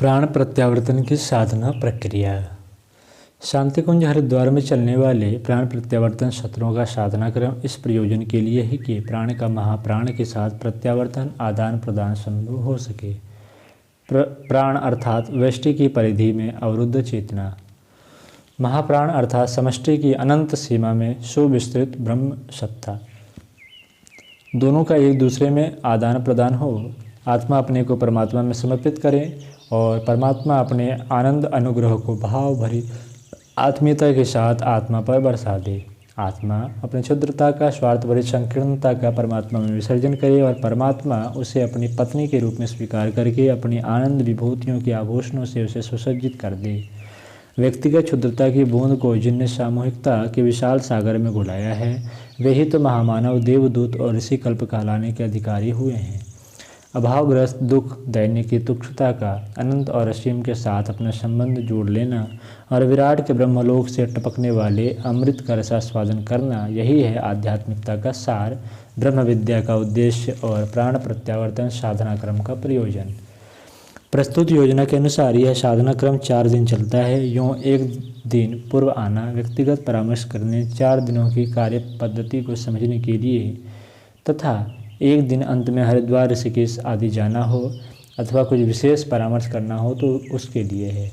प्राण प्रत्यावर्तन की साधना प्रक्रिया। शांति कुंज हरिद्वार में चलने वाले प्राण प्रत्यावर्तन सत्रों का साधना क्रम इस प्रयोजन के लिए है कि प्राण का महाप्राण के साथ प्रत्यावर्तन आदान प्रदान संभव हो सके। प्राण अर्थात व्यष्टि की परिधि में अवरुद्ध चेतना, महाप्राण अर्थात समष्टि की अनंत सीमा में सुविस्तृत ब्रह्म सत्ता, दोनों का एक दूसरे में आदान प्रदान हो। आत्मा अपने को परमात्मा में समर्पित करे और परमात्मा अपने आनंद अनुग्रह को भाव भरी आत्मीयता के साथ आत्मा पर बरसा दे। आत्मा अपनी क्षुद्रता का, स्वार्थ भरी संकीर्णता का परमात्मा में विसर्जन करे और परमात्मा उसे अपनी पत्नी के रूप में स्वीकार करके अपनी आनंद विभूतियों के आभूषणों से उसे सुसज्जित कर दे। व्यक्तिगत क्षुद्रता की बूंद को जिनने सामूहिकता के विशाल सागर में घुलाया है, वे ही तो महामानव, देवदूत और ऋषि कल्प कहलाने के अधिकारी हुए हैं। अभावग्रस्त, दुख, दैन्य की तुच्छता का अनंत और असीम के साथ अपना संबंध जोड़ लेना और विराट के ब्रह्मलोक से टपकने वाले अमृत का रसास्वादन करना, यही है आध्यात्मिकता का सार, ब्रह्म विद्या का उद्देश्य और प्राण प्रत्यावर्तन साधना क्रम का प्रयोजन। प्रस्तुत योजना के अनुसार यह साधना क्रम 4 दिन चलता है। यूँ एक दिन पूर्व आना, व्यक्तिगत परामर्श करने, 4 दिनों की कार्य पद्धति को समझने के लिए तथा एक दिन अंत में हरिद्वार, ऋषिकेश आदि जाना हो अथवा कुछ विशेष परामर्श करना हो तो उसके लिए है।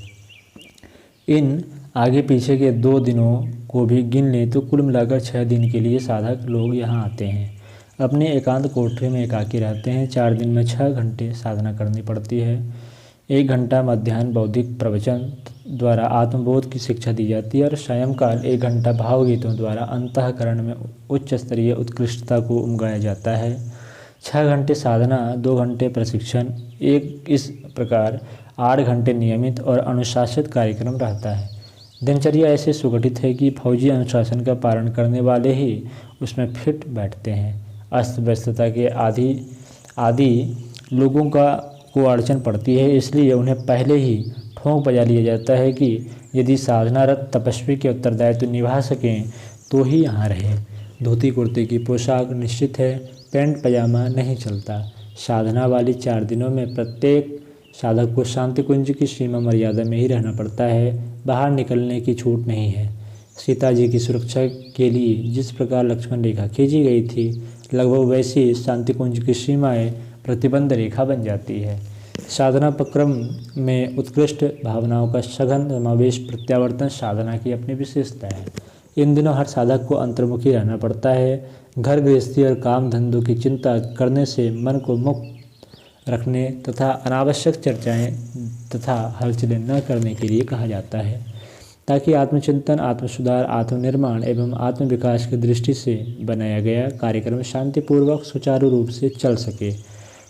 इन आगे पीछे के 2 दिनों को भी गिन लें तो कुल मिलाकर 6 दिन के लिए साधक लोग यहाँ आते हैं। अपने एकांत कोठरी में एकाकी रहते हैं। 4 दिन में 6 घंटे साधना करनी पड़ती है। 1 घंटा मध्याह्न बौद्धिक प्रवचन द्वारा आत्मबोध की शिक्षा दी जाती है और सायंकाल 1 घंटा भावगीतों द्वारा अंतःकरण में उच्च स्तरीय उत्कृष्टता को उमगाया जाता है। 6 घंटे साधना, 2 घंटे प्रशिक्षण, इस प्रकार 8 घंटे नियमित और अनुशासित कार्यक्रम रहता है। दिनचर्या ऐसे सुगठित है कि फौजी अनुशासन का पालन करने वाले ही उसमें फिट बैठते हैं। अस्त व्यस्तता के आदि लोगों को अड़चन पड़ती है, इसलिए उन्हें पहले ही ठोंक बजा लिया जाता है कि यदि साधनारत तपस्वी के उत्तरदायित्व निभा सकें तो ही यहाँ रहे। धोती कुर्ते की पोशाक निश्चित है, पैंट पजामा नहीं चलता। साधना वाली 4 दिनों में प्रत्येक साधक को शांति कुंज की सीमा मर्यादा में ही रहना पड़ता है, बाहर निकलने की छूट नहीं है। सीता जी की सुरक्षा के लिए जिस प्रकार लक्ष्मण रेखा खींची गई थी, लगभग वैसी शांति कुंज की सीमाएं प्रतिबंध रेखा बन जाती है। साधना प्रक्रम में उत्कृष्ट भावनाओं का सघन समावेश प्रत्यावर्तन साधना की अपनी विशेषता है। इन दिनों हर साधक को अंतर्मुखी रहना पड़ता है। घर गृहस्थी और काम धंधों की चिंता करने से मन को मुक्त रखने तथा अनावश्यक चर्चाएं तथा हलचलें न करने के लिए कहा जाता है, ताकि आत्मचिंतन, आत्मसुधार, आत्मनिर्माण एवं आत्मविकास की दृष्टि से बनाया गया कार्यक्रम शांतिपूर्वक सुचारू रूप से चल सके।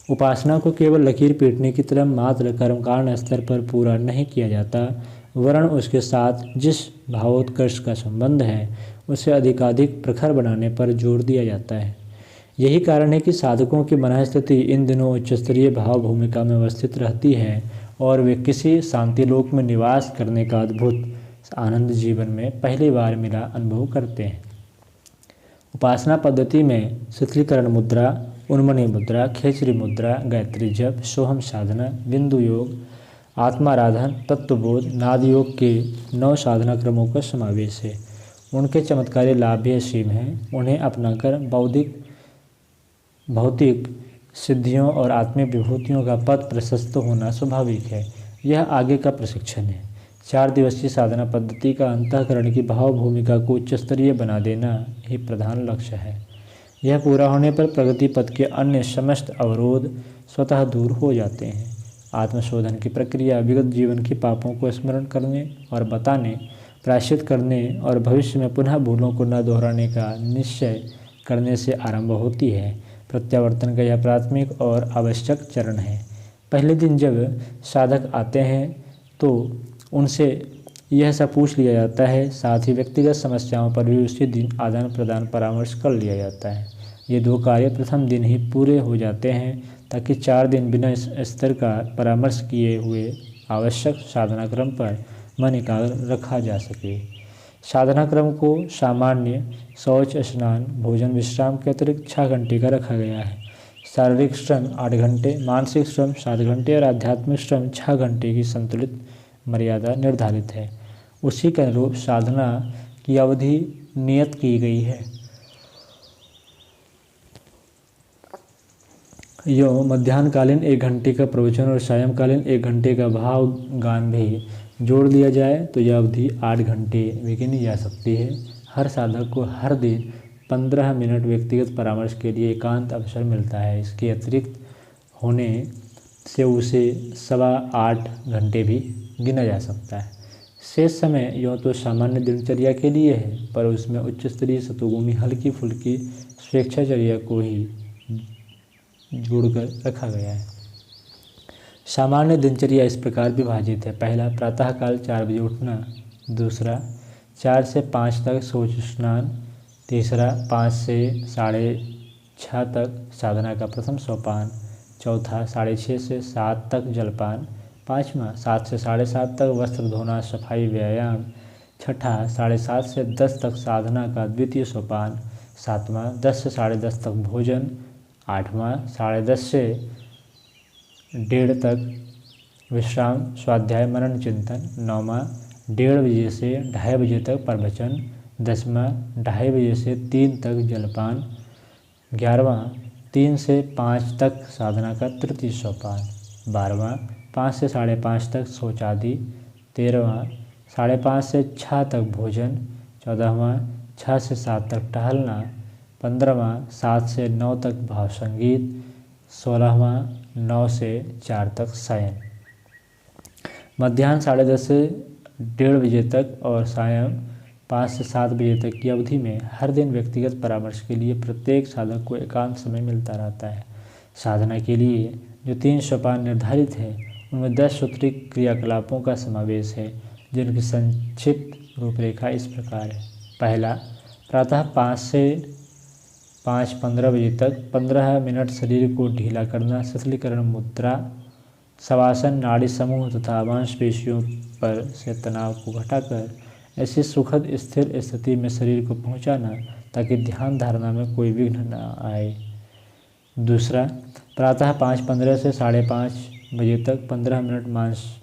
उपासना को केवल लकीर पीटने की तरह मात्र कर्मकांड स्तर पर पूरा नहीं किया जाता, वरन उसके साथ जिस भावोत्कर्ष का संबंध है उसे अधिकाधिक प्रखर बनाने पर जोर दिया जाता है। यही कारण है कि साधकों की मनःस्थिति इन दिनों उच्चस्तरीय भाव भूमिका में अवस्थित रहती है और वे किसी शांति लोक में निवास करने का अद्भुत आनंद जीवन में पहली बार मिला अनुभव करते हैं। उपासना पद्धति में शिथिलीकरण मुद्रा, उन्मनी मुद्रा, खेचरी मुद्रा, गायत्री जप, सोहम साधना, बिंदु योग, आत्माराधन, तत्वबोध, नाद योग के 9 साधना क्रमों का समावेश है। उनके चमत्कारी लाभ भी असीम हैं। उन्हें अपनाकर भौतिक सिद्धियों और आत्मिक विभूतियों का पथ प्रशस्त होना स्वाभाविक है। यह आगे का प्रशिक्षण है। 4 दिवसीय साधना पद्धति का अंतःकरण की भाव भूमिका को उच्च स्तरीय बना देना ही प्रधान लक्ष्य है। यह पूरा होने पर प्रगति पथ के अन्य समस्त अवरोध स्वतः दूर हो जाते हैं। आत्मशोधन की प्रक्रिया विगत जीवन के पापों को स्मरण करने और बताने, प्रायश्चित करने और भविष्य में पुनः भूलों को न दोहराने का निश्चय करने से आरंभ होती है। प्रत्यावर्तन का यह प्राथमिक और आवश्यक चरण है। पहले दिन जब साधक आते हैं तो उनसे यह सब पूछ लिया जाता है, साथ ही व्यक्तिगत समस्याओं पर भी उसी दिन आदान प्रदान परामर्श कर लिया जाता है। ये 2 कार्य प्रथम दिन ही पूरे हो जाते हैं ताकि 4 दिन बिना स्तर का परामर्श किए हुए आवश्यक साधना क्रम पर मन एकाग्र रखा जा सके। साधना क्रम को सामान्य शौच, स्नान, भोजन, विश्राम के अतिरिक्त 6 घंटे का रखा गया है। शारीरिक श्रम 8 घंटे, मानसिक श्रम 7 घंटे और आध्यात्मिक श्रम 6 घंटे की संतुलित मर्यादा निर्धारित है। उसी के अनुरूप साधना की अवधि नियत की गई है। यो मध्याह्नकालीन 1 घंटे का प्रवचन और सायंकालीन 1 घंटे का भाव गान भी जोड़ दिया जाए तो यह अवधि 8 घंटे भी गिनी जा सकती है। हर साधक को हर दिन 15 मिनट व्यक्तिगत परामर्श के लिए एकांत अवसर मिलता है। इसके अतिरिक्त होने से उसे 7.25 घंटे भी गिना जा सकता है। शेष समय यूँ तो सामान्य दिनचर्या के लिए है, पर उसमें उच्च स्तरीय सतोगुणी हल्की फुल्की स्वेच्छाचर्या को ही जोड़कर रखा गया है। सामान्य दिनचर्या इस प्रकार विभाजित है। पहला, प्रातःकाल 4 बजे उठना। दूसरा, 4 से 5 तक शौच स्नान। तीसरा, 5 से 6:30 तक साधना का प्रथम सोपान। चौथा, 6:30 से 7 तक जलपान। पाँचवा, 7 से 7:30 तक वस्त्र धोना सफाई व्यायाम। छठा, 7:30 से 10 तक साधना का द्वितीय सोपान। सातवां, 10 से 10:30 तक भोजन। आठवां, 10:30 से 1:30 तक विश्राम स्वाध्याय मनन चिंतन। नौवां, 1:30 बजे से 2:30 बजे तक प्रवचन। 10वां, 2:30 बजे से 3 तक जलपान। 11वां, 3 से 5 तक साधना का तृतीय सोपान। 12वां, 5 से 5:30 तक शौचादि। 13वां, 5:30 से 6 तक भोजन। 14वां, 6 से 7 तक टहलना। 15वां, 7 से 9 तक भाव संगीत। 16वां, 9 से 4 तक शयन। मध्याह्न 10:30 से 1:30 बजे तक और सायं 5 से 7 बजे तक की अवधि में हर दिन व्यक्तिगत परामर्श के लिए प्रत्येक साधक को एकांत समय मिलता रहता है। साधना के लिए जो 3 सोपान निर्धारित है उनमें 10 सूत्री क्रियाकलापों का समावेश है, जिनकी संक्षिप्त रूपरेखा इस प्रकार है। पहला, प्रातः 5 से 5:15 बजे तक 15 मिनट शरीर को ढीला करना, शिथिलीकरण मुद्रा, शवासन, नाड़ी समूह तथा मांसपेशियों पर से तनाव को घटाकर ऐसी सुखद स्थिर स्थिति में शरीर को पहुंचाना ताकि ध्यान धारणा में कोई विघ्न न आए। दूसरा, प्रातः 5:15 से 5:30 बजे तक 15 मिनट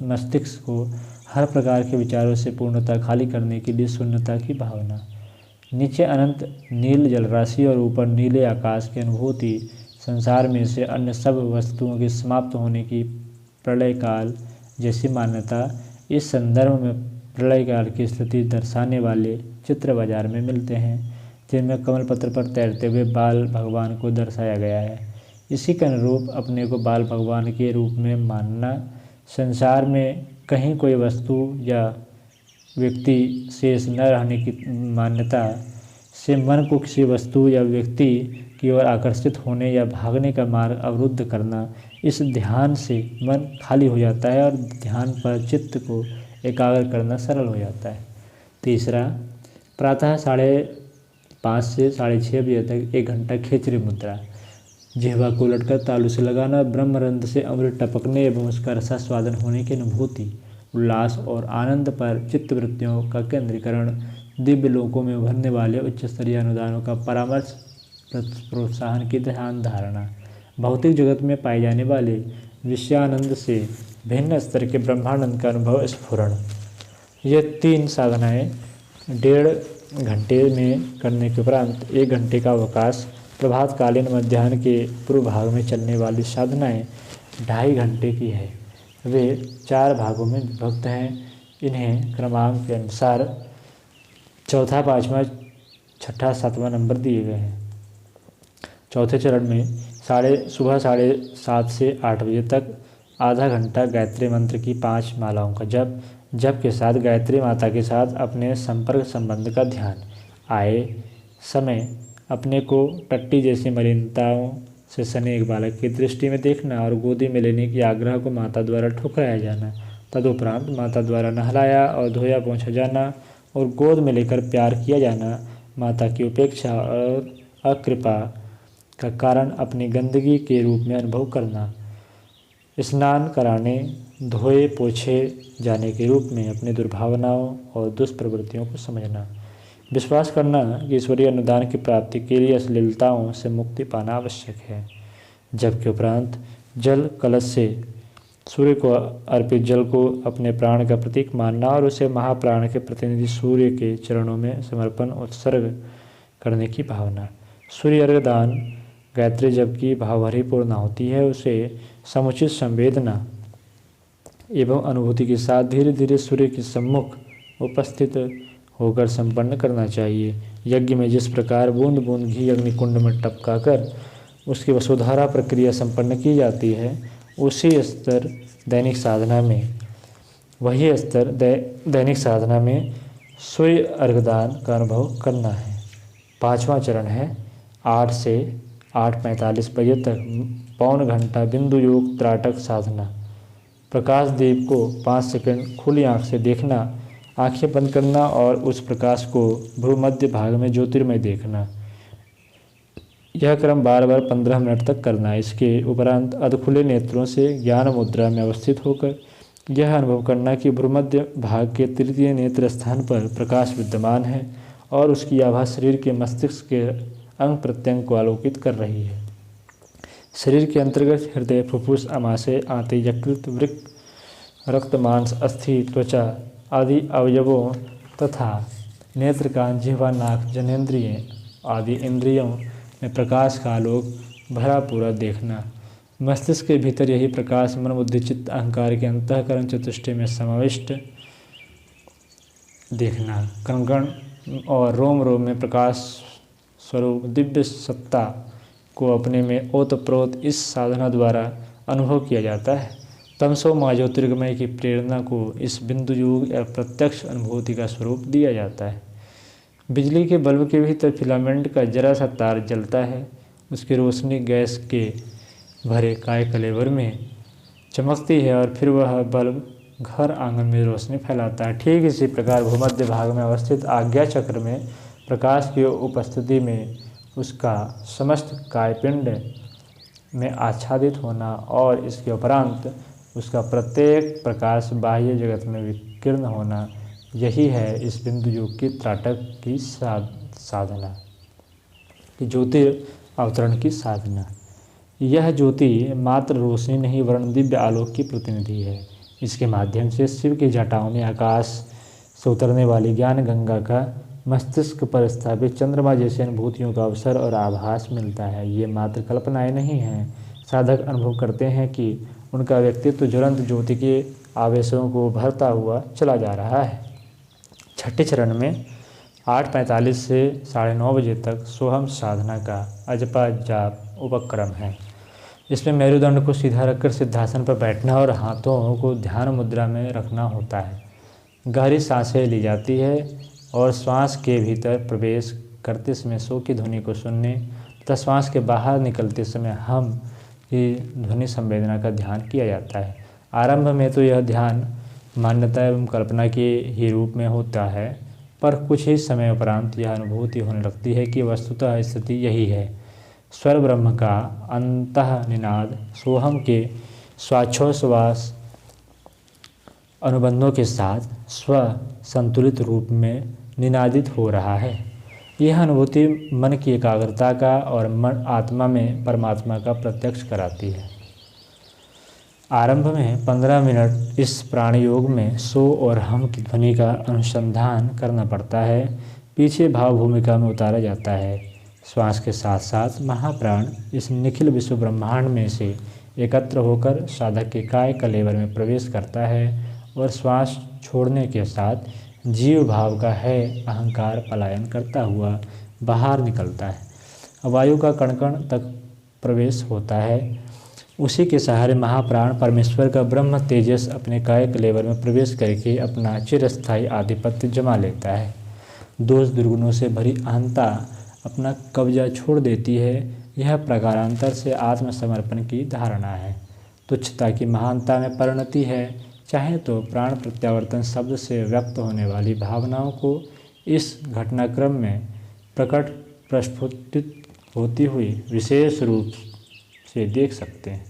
मस्तिष्क को हर प्रकार के विचारों से पूर्णतः खाली करने के लिए शून्यता की भावना। नीचे अनंत नील जलराशि और ऊपर नीले आकाश की अनुभूति, संसार में से अन्य सब वस्तुओं के समाप्त होने की प्रलय काल जैसी मान्यता। इस संदर्भ में प्रलय काल की स्थिति दर्शाने वाले चित्र बाजार में मिलते हैं, जिनमें कमल पत्र पर तैरते हुए बाल भगवान को दर्शाया गया है। इसी के अनुरूप अपने को बाल भगवान के रूप में मानना, संसार में कहीं कोई वस्तु या व्यक्ति शेष न रहने की मान्यता से मन को किसी वस्तु या व्यक्ति की ओर आकर्षित होने या भागने का मार्ग अवरुद्ध करना। इस ध्यान से मन खाली हो जाता है और ध्यान पर चित्त को एकाग्र करना सरल हो जाता है। तीसरा, प्रातः 5:30 से 6:30 बजे तक 1 घंटा खेचरी मुद्रा, जिह्वा को लटकर तालू से लगाना, ब्रह्मरंध्र से अमृत टपकने एवं उसका रसास्वादन होने की अनुभूति, उल्लास और आनंद पर चित्तवृत्तियों का केंद्रीकरण, दिव्य लोकों में उभरने वाले उच्च स्तरीय अनुदानों का परामर्श प्रोत्साहन की ध्यान धारणा, भौतिक जगत में पाए जाने वाले विषयानंद से भिन्न स्तर के ब्रह्मानंद का अनुभव स्फुरण। ये 3 साधनाएँ 1.5 घंटे में करने के उपरांत 1 घंटे का अवकाश। प्रभातकालीन मध्याह्न के पूर्व भाग में चलने वाली साधनाएँ 2.5 घंटे की है। वे 4 भागों में विभक्त हैं। इन्हें क्रमांक के अनुसार चौथा, 5वां, 6ठा, 7वां नंबर दिए गए हैं। चौथे चरण में सुबह 7:30 से 8 बजे तक आधा घंटा गायत्री मंत्र की 5 मालाओं का जप के साथ गायत्री माता के साथ अपने संपर्क संबंध का ध्यान। आए समय अपने को टट्टी जैसी मलिनताओं से सने एक बालक की दृष्टि में देखना और गोदी में लेने की आग्रह को माता द्वारा ठुकराया जाना। तदुपरांत माता द्वारा नहलाया और धोया पोंछा जाना और गोद में लेकर प्यार किया जाना। माता की उपेक्षा और अकृपा का कारण अपनी गंदगी के रूप में अनुभव करना। स्नान कराने, धोए पोछे जाने के रूप में अपनी दुर्भावनाओं और दुष्प्रवृत्तियों को समझना। विश्वास करना कि ईश्वरीय अनुदान की प्राप्ति के लिए अश्लीलताओं से मुक्ति पाना आवश्यक है। जबकि उपरांत जल कलश से सूर्य को अर्पित जल को अपने प्राण का प्रतीक मानना और उसे महाप्राण के प्रतिनिधि सूर्य के चरणों में समर्पण उत्सर्ग करने की भावना। सूर्य अर्घदान गायत्री जब की भावभरी पूर्ण होती है, उसे समुचित संवेदना एवं अनुभूति के साथ धीरे धीरे सूर्य के सम्मुख उपस्थित होकर संपन्न करना चाहिए। यज्ञ में जिस प्रकार बूंद बूंद घी अग्निकुंड में टपकाकर उसकी वसुधारा प्रक्रिया संपन्न की जाती है, उसी स्तर दैनिक साधना में सूर्य अर्घदान का अनुभव करना है। 5वां चरण है 8 से 8:45 बजे तक पौन घंटा बिंदु योग त्राटक साधना। प्रकाश देव को 5 सेकंड खुली आंख से देखना, आंखें बंद करना और उस प्रकाश को भ्रूमध्य भाग में ज्योतिर्मय देखना। यह क्रम बार बार 15 मिनट तक करना। इसके उपरांत अधखुले नेत्रों से ज्ञान मुद्रा में अवस्थित होकर यह अनुभव करना कि भ्रूमध्य भाग के तृतीय नेत्र स्थान पर प्रकाश विद्यमान है और उसकी आभा शरीर के मस्तिष्क के अंग प्रत्यंग को आलोकित कर रही है। शरीर के अंतर्गत हृदय, फुफ्फुस, आमाशय, आंतें, यकृत, वृक्क, रक्त, मांस, अस्थि, त्वचा आदि अवयवों तथा नेत्रकान, जिह्वा, नाक, जनेंद्रिय आदि इंद्रियों में प्रकाश का आलोक भरा पूरा देखना। मस्तिष्क के भीतर यही प्रकाश मन, बुद्धि, चित्त, अहंकार के अंतःकरण चतुष्टय में समाविष्ट देखना। कण कण और रोम रोम में प्रकाश स्वरूप दिव्य सत्ता को अपने में ओतप्रोत इस साधना द्वारा अनुभव किया जाता है। तमसो माँ ज्योतिर्गमय की प्रेरणा को इस बिंदु योग या प्रत्यक्ष अनुभूति का स्वरूप दिया जाता है। बिजली के बल्ब के भीतर फिलामेंट का जरा सा तार जलता है, उसकी रोशनी गैस के भरे काय कलेवर में चमकती है और फिर वह बल्ब घर आंगन में रोशनी फैलाता है। ठीक इसी प्रकार भूमध्य भाग में अवस्थित आज्ञा चक्र में प्रकाश की उपस्थिति में उसका समस्त कायपिंड में आच्छादित होना और इसके उपरांत उसका प्रत्येक प्रकाश बाह्य जगत में विकीर्ण होना, यही है इस बिंदु योग की त्राटक की साधना, ज्योतिर्अवतरण की साधना। यह ज्योति मात्र रोशनी नहीं वरन दिव्य आलोक की प्रतिनिधि है। इसके माध्यम से शिव की जटाओं में आकाश से उतरने वाली ज्ञान गंगा का मस्तिष्क पर स्थापित चंद्रमा जैसी अनुभूतियों का अवसर और आभास मिलता है। ये मात्र कल्पनाएं नहीं हैं। साधक अनुभव करते हैं कि उनका व्यक्तित्व ज्वलंत ज्योति के आवेशों को भरता हुआ चला जा रहा है। छठे चरण में 8:45 से 9:30 बजे तक सोहम साधना का अजपा जाप उपक्रम है। इसमें मेरुदंड को सीधा रखकर सिद्धासन पर बैठना और हाथों को ध्यान मुद्रा में रखना होता है। गहरी सांसें ली जाती है और श्वास के भीतर प्रवेश करते समय सो की ध्वनि को सुनने तथा श्वास के बाहर निकलते समय हम की ध्वनि संवेदना का ध्यान किया जाता है। आरंभ में तो यह ध्यान मान्यता एवं कल्पना के ही रूप में होता है, पर कुछ ही समय उपरांत यह अनुभूति होने लगती है कि वस्तुतः स्थिति यही है। स्वर ब्रह्म का अंतः निनाद सोहम के श्वासोच्छ्वास अनुबंधों के साथ स्व संतुलित रूप में निनादित हो रहा है। यह अनुभूति मन की एकाग्रता का और मन आत्मा में परमात्मा का प्रत्यक्ष कराती है। आरंभ में 15 मिनट इस प्राण योग में सो और हम की ध्वनि का अनुसंधान करना पड़ता है। पीछे भाव भूमिका में उतारा जाता है। श्वास के साथ साथ महाप्राण इस निखिल विश्व ब्रह्मांड में से एकत्र होकर साधक के काय कलेवर में प्रवेश करता है और श्वास छोड़ने के साथ जीव भाव का है अहंकार पलायन करता हुआ बाहर निकलता है। वायु का कण-कण तक प्रवेश होता है। उसी के सहारे महाप्राण परमेश्वर का ब्रह्म तेजस अपने काय कलेवर में प्रवेश करके अपना चिरस्थायी आधिपत्य जमा लेता है। दोष दुर्गुणों से भरी अहंता अपना कब्जा छोड़ देती है। यह प्रकारांतर से आत्मसमर्पण की धारणा है। तुच्छता की महानता में परिणति है। चाहे तो प्राण प्रत्यावर्तन शब्द से व्यक्त होने वाली भावनाओं को इस घटनाक्रम में प्रकट प्रस्फुटित होती हुई विशेष रूप से देख सकते हैं।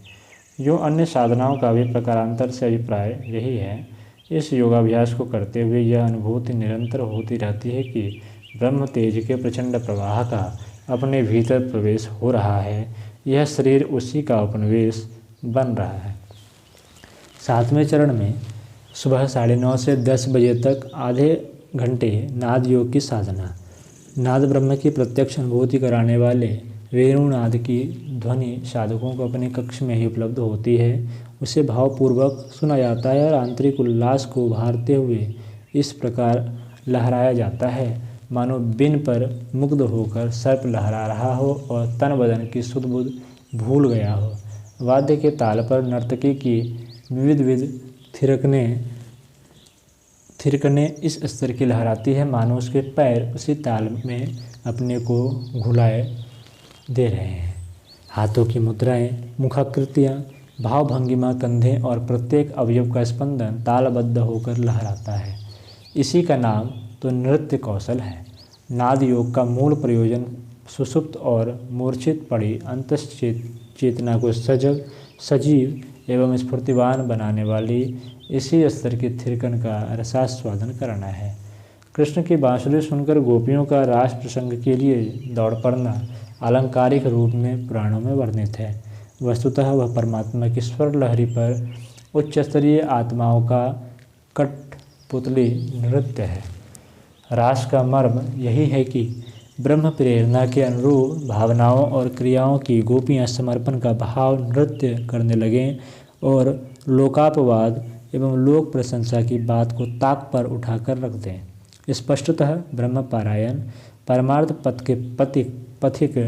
जो अन्य साधनाओं का भी प्रकारांतर से अभिप्राय यही है। इस योगाभ्यास को करते हुए यह अनुभूति निरंतर होती रहती है कि ब्रह्म तेज के प्रचंड प्रवाह का अपने भीतर प्रवेश हो रहा है। यह शरीर उसी का उपनिवेश बन रहा है। 7वें चरण में सुबह 9:30 से 10 बजे तक आधे घंटे नाद योग की साधना। नाद ब्रह्म की प्रत्यक्ष अनुभूति कराने वाले वेणुनाद की ध्वनि साधकों को अपने कक्ष में ही उपलब्ध होती है। उसे भावपूर्वक सुना जाता है और आंतरिक उल्लास को उभारते हुए इस प्रकार लहराया जाता है मानो बिन पर मुग्ध होकर सर्प लहरा रहा हो और तन बदन की सुध बुध भूल गया हो। वाद्य के ताल पर नर्तकी की विविध थिरकने इस स्तर की लहराती है मानो उसके पैर उसी ताल में अपने को घुलाए दे रहे हैं। हाथों की मुद्राएं, मुखाकृतियाँ, भावभंगिमा, कंधे और प्रत्येक अवयव का स्पंदन तालबद्ध होकर लहराता है। इसी का नाम तो नृत्य कौशल है। नाद योग का मूल प्रयोजन सुषुप्त और मूर्छित पड़ी अंतश्चेतना को सजीव एवं स्फूर्तिवान बनाने वाली इसी स्तर की थिरकन का रसास्वादन करना है। कृष्ण की बांसुरी सुनकर गोपियों का रास प्रसंग के लिए दौड़ पड़ना आलंकारिक रूप में पुराणों में वर्णित है। वस्तुतः वह परमात्मा की स्वर लहरी पर उच्च स्तरीय आत्माओं का कठपुतली नृत्य है। रास का मर्म यही है कि ब्रह्म प्रेरणा के अनुरूप भावनाओं और क्रियाओं की गोपियाँ समर्पण का भाव नृत्य करने लगें और लोकापवाद एवं लोक प्रशंसा की बात को ताक पर उठाकर रख दें। स्पष्टतः ब्रह्म पारायण परमार्थ पथ के पथिक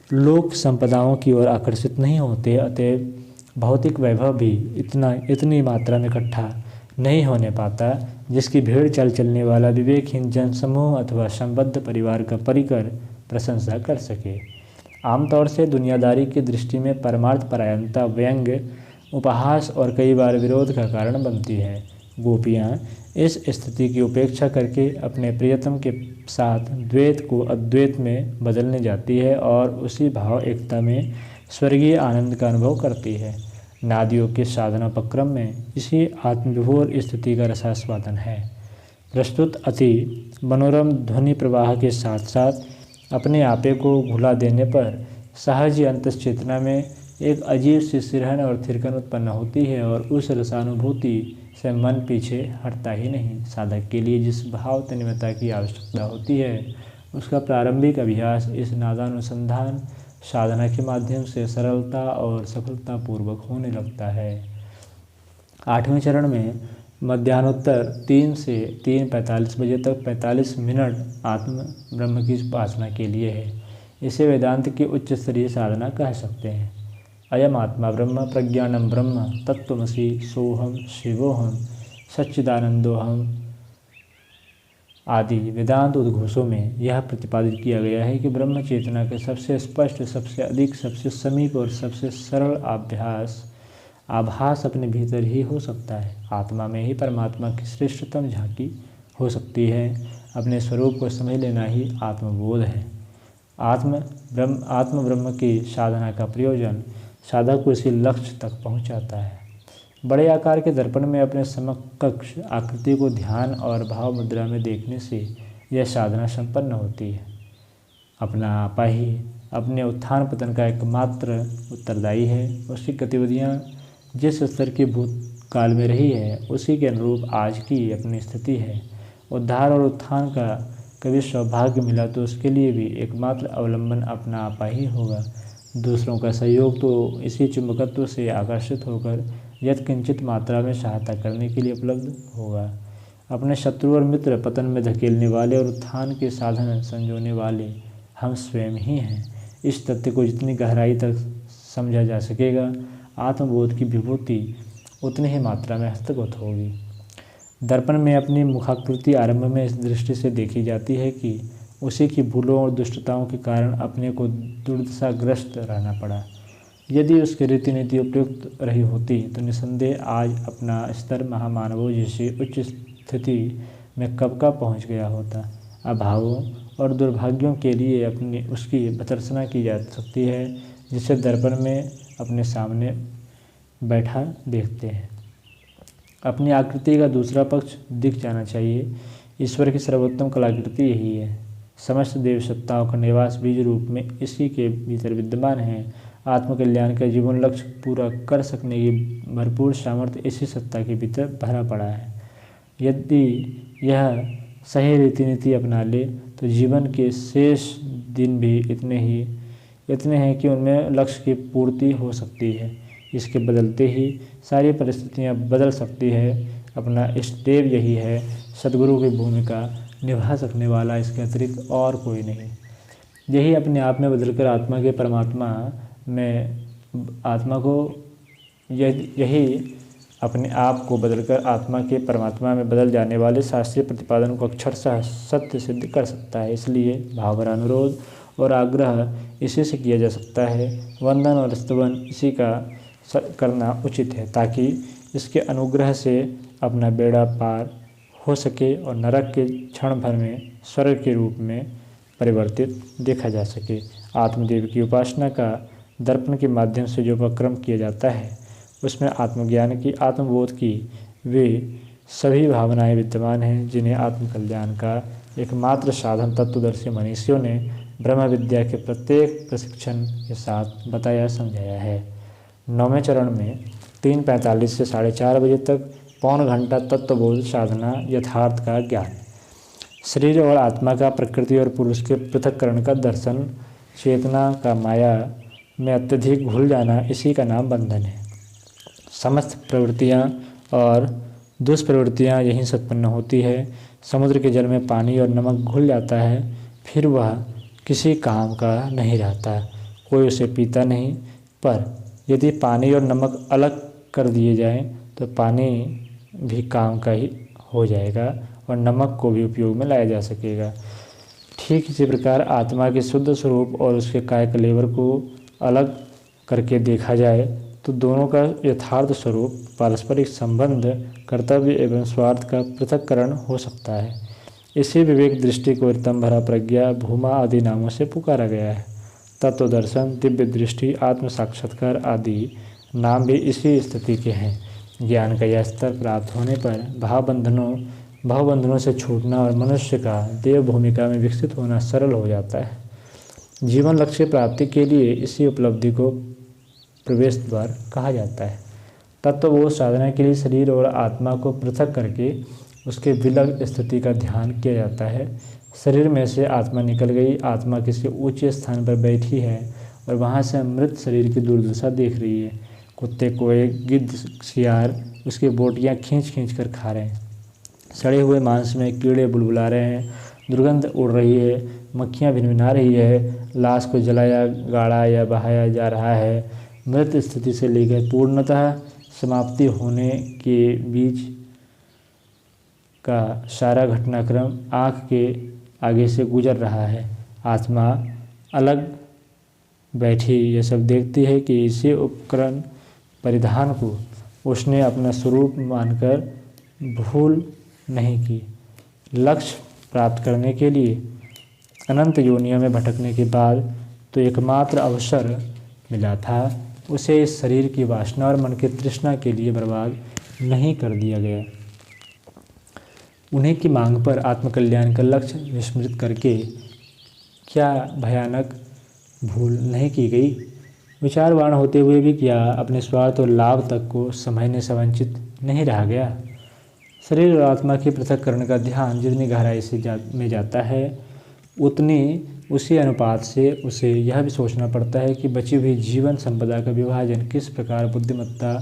लोक संपदाओं की ओर आकर्षित नहीं होते, अतएव भौतिक वैभव भी इतनी मात्रा में इकट्ठा नहीं होने पाता जिसकी भीड़ चलने वाला विवेकहीन जन समूह अथवा संबद्ध परिवार का परिकर प्रशंसा कर सके। आमतौर से दुनियादारी की दृष्टि में परमार्थ परायणता व्यंग्य, उपहास और कई बार विरोध का कारण बनती है। गोपियाँ इस स्थिति की उपेक्षा करके अपने प्रियतम के साथ द्वैत को अद्वैत में बदलने जाती है और उसी भाव एकता में स्वर्गीय आनंद का अनुभव करती है। नाद योग के साधनोपक्रम में इसी आत्मविभोर स्थिति का रसास्वादन है। प्रस्तुत अति मनोरम ध्वनि प्रवाह के साथ साथ अपने आपे को घुला देने पर सहज अंतश्चेतना में एक अजीब सी सिरहन और थिरकन उत्पन्न होती है और उस रसानुभूति से मन पीछे हटता ही नहीं। साधक के लिए जिस भाव तन्मयता की आवश्यकता होती है उसका प्रारंभिक अभ्यास इस नादानुसंधान साधना के माध्यम से सरलता और सफलतापूर्वक होने लगता है। 8वें चरण में मध्याह्नोत्तर 3 से 3:45 बजे तक 45 मिनट आत्म ब्रह्म की उपासना के लिए है। इसे वेदांत की उच्च स्तरीय साधना कह सकते हैं। अयम आत्मा ब्रह्म प्रज्ञानम ब्रह्म तत्त्वमसि सोहम शिवोहम सच्चिदानंदोहम आदि वेदांत उद्घोषों में यह प्रतिपादित किया गया है कि ब्रह्म चेतना के सबसे स्पष्ट, सबसे अधिक, सबसे समीप और सबसे सरल आभास अपने भीतर ही हो सकता है। आत्मा में ही परमात्मा की श्रेष्ठतम झांकी हो सकती है। अपने स्वरूप को समझ लेना ही आत्मबोध है। आत्म ब्रह्म की साधना का प्रयोजन साधक को इसी लक्ष्य तक पहुंचाता है। बड़े आकार के दर्पण में अपने समकक्ष आकृति को ध्यान और भाव मुद्रा में देखने से यह साधना संपन्न होती है। अपना आपा ही अपने उत्थान पतन का एकमात्र उत्तरदायी है। उसकी गतिविधियाँ जिस स्तर की भूतकाल में रही है उसी के अनुरूप आज की अपनी स्थिति है। उद्धार और उत्थान का कभी सौभाग्य मिला तो उसके लिए भी एकमात्र अवलंबन अपना आपा ही होगा। दूसरों का सहयोग तो इसी चुंबकत्व से आकर्षित होकर यत्किंचित मात्रा में सहायता करने के लिए उपलब्ध होगा। अपने शत्रु और मित्र पतन में धकेलने वाले और उत्थान के साधन संजोने वाले हम स्वयं ही हैं। इस तथ्य को जितनी गहराई तक समझा जा सकेगा आत्मबोध की विभूति उतनी ही मात्रा में हस्तगत होगी। दर्पण में अपनी मुखाकृति आरंभ में इस दृष्टि से देखी जाती है कि उसी की भूलों और दुष्टताओं के कारण अपने को दुर्दशाग्रस्त रहना पड़ा। यदि उसकी रीति नीति उपयुक्त रही होती तो निसंदेह आज अपना स्तर महामानवों जैसी उच्च स्थिति में कब का पहुँच गया होता। अभावों और दुर्भाग्यों के लिए अपनी उसकी भर्त्सना की जा सकती है जिसे दर्पण में अपने सामने बैठा देखते हैं। अपनी आकृति का दूसरा पक्ष दिख जाना चाहिए। ईश्वर की सर्वोत्तम कलाकृति यही है। समस्त देव सत्ताओं का निवास बीज रूप में इसी के भीतर विद्यमान है। आत्मकल्याण का जीवन लक्ष्य पूरा कर सकने की भरपूर सामर्थ्य इसी सत्ता के भीतर भरा पड़ा है। यदि यह सही रीति नीति अपना ले तो जीवन के शेष दिन भी इतने हैं कि उनमें लक्ष्य की पूर्ति हो सकती है। इसके बदलते ही सारी परिस्थितियां बदल सकती है। अपना स्टेप यही है, सद्गुरु की भूमिका निभा सकने वाला इसके अतिरिक्त और कोई नहीं। यही अपने आप में बदलकर आत्मा के परमात्मा में आत्मा को यही अपने आप को बदलकर आत्मा के परमात्मा में बदल जाने वाले शास्त्रीय प्रतिपादन को अक्षरशः सत्य सिद्ध कर सकता है। इसलिए भावना अनुरोध और आग्रह इसी से किया जा सकता है। वंदन और स्तवन इसी का करना उचित है, ताकि इसके अनुग्रह से अपना बेड़ा पार हो सके और नरक के क्षण भर में स्वर्ग के रूप में परिवर्तित देखा जा सके। आत्मदेव की उपासना का दर्पण के माध्यम से जो उपक्रम किया जाता है, उसमें आत्मज्ञान की, आत्मबोध की वे सभी भावनाएं विद्यमान हैं जिन्हें आत्मकल्याण का एकमात्र साधन तत्वदर्शी मनीषियों ने ब्रह्म विद्या के प्रत्येक प्रशिक्षण के साथ बताया समझाया है। 9वें चरण में 3:45 से 4:30 बजे तक पौन घंटा तत्वबोध साधना यथार्थ का ज्ञान, शरीर और आत्मा का, प्रकृति और पुरुष के पृथक्करण का दर्शन, चेतना का माया में अत्यधिक घुल जाना, इसी का नाम बंधन है। समस्त प्रवृत्तियाँ और दुष्प्रवृत्तियाँ यहीं से उत्पन्न होती है। समुद्र के जल में पानी और नमक घुल जाता है, फिर वह किसी काम का नहीं रहता, कोई उसे पीता नहीं। पर यदि पानी और नमक अलग कर दिए जाएं तो पानी भी काम का ही हो जाएगा और नमक को भी उपयोग में लाया जा सकेगा। ठीक इसी प्रकार आत्मा के शुद्ध स्वरूप और उसके काय कलेवर को अलग करके देखा जाए तो दोनों का यथार्थ स्वरूप, पारस्परिक संबंध, कर्तव्य एवं स्वार्थ का पृथक्करण हो सकता है। इसी विवेक दृष्टि को ऋतंभरा प्रज्ञा, भूमा आदि नामों से पुकारा गया है। तत्व दर्शन, दिव्य दृष्टि, आत्म साक्षात्कार आदि नाम भी इसी स्थिति के हैं। ज्ञान का यह स्तर प्राप्त होने पर भावबंधनों से छूटना और मनुष्य का देव भूमिका में विकसित होना सरल हो जाता है। जीवन लक्ष्य प्राप्ति के लिए इसी उपलब्धि को प्रवेश द्वार कहा जाता है। तत्वबोध साधना के लिए शरीर और आत्मा को पृथक करके उसके विलग स्थिति का ध्यान किया जाता है। शरीर में से आत्मा निकल गई, आत्मा किसी ऊंचे स्थान पर बैठी है और वहाँ से मृत शरीर की दुर्दशा देख रही है। कुत्ते, कोए, गिद्ध, सियार उसकी बोटियाँ खींच खींच कर खा रहे हैं। सड़े हुए मांस में कीड़े बुलबुला रहे हैं, दुर्गंध उड़ रही है, मक्खियाँ भिनभिना रही है, लाश को जलाया, गाड़ा या बहाया जा रहा है। मृत स्थिति से लेकर पूर्णतः समाप्ति होने के बीच का सारा घटनाक्रम आँख के आगे से गुजर रहा है। आत्मा अलग बैठी ये सब देखती है कि इसी उपकरण परिधान को उसने अपना स्वरूप मानकर भूल नहीं की। लक्ष्य प्राप्त करने के लिए अनंत योनियों में भटकने के बाद तो एकमात्र अवसर मिला था, उसे इस शरीर की वासना और मन की तृष्णा के लिए बर्बाद नहीं कर दिया गया। उन्हीं की मांग पर आत्मकल्याण का लक्ष्य विस्मृत करके क्या भयानक भूल नहीं की गई। विचारवान होते हुए भी क्या अपने स्वार्थ और लाभ तक को समझने से वंचित नहीं रहा गया। शरीर और आत्मा के पृथक्करण का ध्यान जितनी गहराई से में जाता है, उतनी उसी अनुपात से उसे यह भी सोचना पड़ता है कि बची हुई जीवन संपदा का विभाजन किस प्रकार बुद्धिमत्ता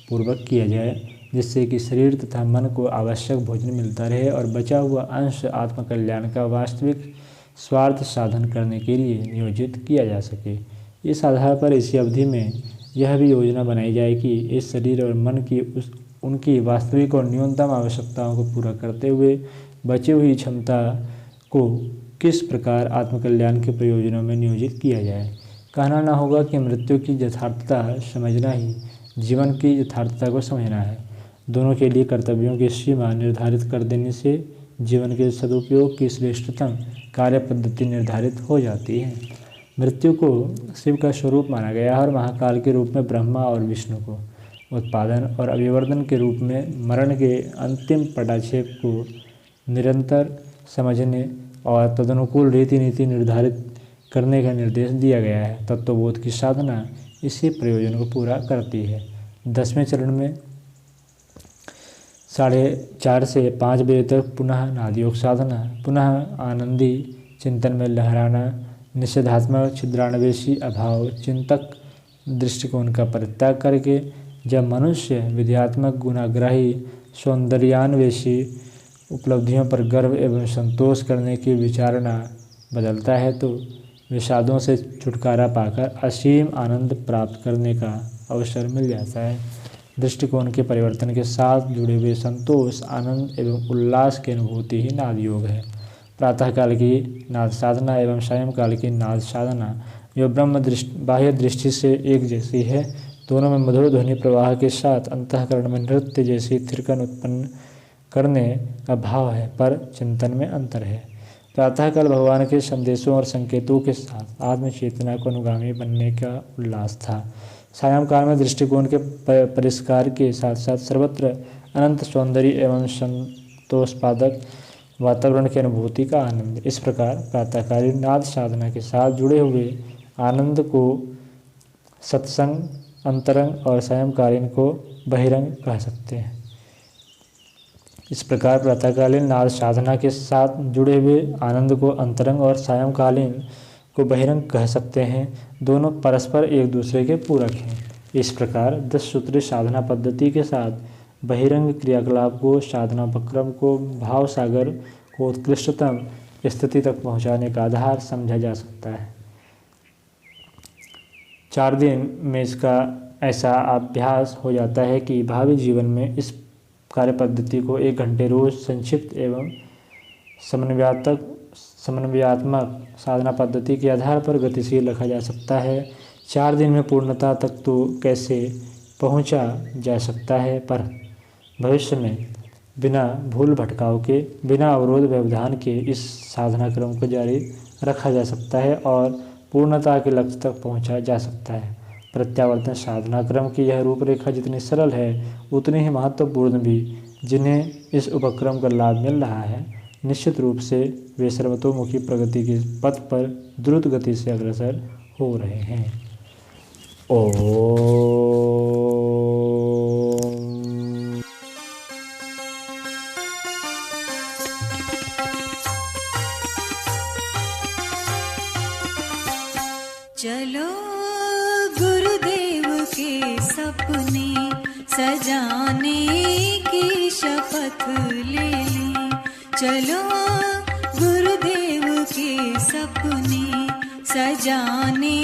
पूर्वक किया जाए, जिससे कि शरीर तथा मन को आवश्यक भोजन मिलता रहे और बचा हुआ अंश आत्मकल्याण का वास्तविक स्वार्थ साधन करने के लिए नियोजित किया जा सके। इस आधार पर इसी अवधि में यह भी योजना बनाई जाए कि इस शरीर और मन की उनकी वास्तविक और न्यूनतम आवश्यकताओं को पूरा करते हुए बची हुई क्षमता को किस प्रकार आत्मकल्याण के प्रयोजनों में नियोजित किया जाए। कहना न होगा कि मृत्यु की यथार्थता समझना ही जीवन की यथार्थता को समझना है। दोनों के लिए कर्तव्यों की सीमा निर्धारित कर देने से जीवन के सदुपयोग की श्रेष्ठतम कार्य पद्धति निर्धारित हो जाती है। मृत्यु को शिव का स्वरूप माना गया है और महाकाल के रूप में ब्रह्मा और विष्णु को, उत्पादन और अभिवर्धन के रूप में मरण के अंतिम पटाक्षेप को निरंतर समझने और तदनुकूल रीति नीति निर्धारित करने का निर्देश दिया गया है। तत्वबोध की साधना इसी प्रयोजन को पूरा करती है। 10वें चरण में 4:30 से 5 बजे तक पुनः नादयोग साधना, पुनः आनंदी चिंतन में लहराना, निषेधात्मक छिद्रान्वेषी अभाव चिंतक दृष्टिकोण का परित्याग करके जब मनुष्य विद्यात्मक गुणाग्राही सौंदर्यान्वेषी उपलब्धियों पर गर्व एवं संतोष करने की विचारणा बदलता है तो विषादों से छुटकारा पाकर असीम आनंद प्राप्त करने का अवसर मिल जाता है। दृष्टिकोण के परिवर्तन के साथ जुड़े हुए संतोष, आनंद एवं उल्लास की अनुभूति ही नाद योग है। प्रातःकाल की नाद साधना एवं सायंकाल की नाद साधना जो बाह्य दृष्टि से एक जैसी है, दोनों में मधुर ध्वनि प्रवाह के साथ अंतःकरण में नृत्य जैसी थिरकन उत्पन्न करने का भाव है, पर चिंतन में अंतर है। प्रातःकाल भगवान के संदेशों और संकेतों के साथ आत्मचेतना को अनुगामी बनने का उल्लास था। सायंकाल में दृष्टिकोण के परिष्कार के साथ साथ सर्वत्र अनंत सौंदर्य एवं संतोषपादक वातावरण की अनुभूति का आनंद। इस प्रकार प्रातःकालीन नाद साधना के साथ जुड़े हुए आनंद को सत्संग अंतरंग और सायंकालीन को बहिरंग कह सकते हैं। इस प्रकार प्रातःकालीन नाद साधना के साथ जुड़े हुए आनंद को अंतरंग और सायंकालीन को बहिरंग कह सकते हैं। दोनों परस्पर एक दूसरे के पूरक हैं। इस प्रकार 10 सूत्री साधना पद्धति के साथ बहिरंग क्रियाकलाप को, साधना उपक्रम को, भाव सागर को उत्कृष्टतम स्थिति तक पहुंचाने का आधार समझा जा सकता है। 4 दिन में इसका ऐसा अभ्यास हो जाता है कि भावी जीवन में इस कार्य पद्धति को 1 घंटे रोज संक्षिप्त एवं समन्वयात्मक साधना पद्धति के आधार पर गतिशील रखा जा सकता है। 4 दिन में पूर्णता तक तो कैसे पहुंचा जा सकता है, पर भविष्य में बिना भूल भटकाव के, बिना अवरोध व्यवधान के इस साधना क्रम को जारी रखा जा सकता है और पूर्णता के लक्ष्य तक पहुंचा जा सकता है। प्रत्यावर्तन साधना क्रम की यह रूपरेखा जितनी सरल है उतनी ही महत्वपूर्ण भी। जिन्हें इस उपक्रम का लाभ मिल रहा है, निश्चित रूप से वे सर्वतोमुखी प्रगति के पथ पर द्रुत गति से अग्रसर हो रहे हैं। चलो गुरुदेव के सपने सजाने की शपथ ले लें। चलो गुरुदेव के सपने सजाने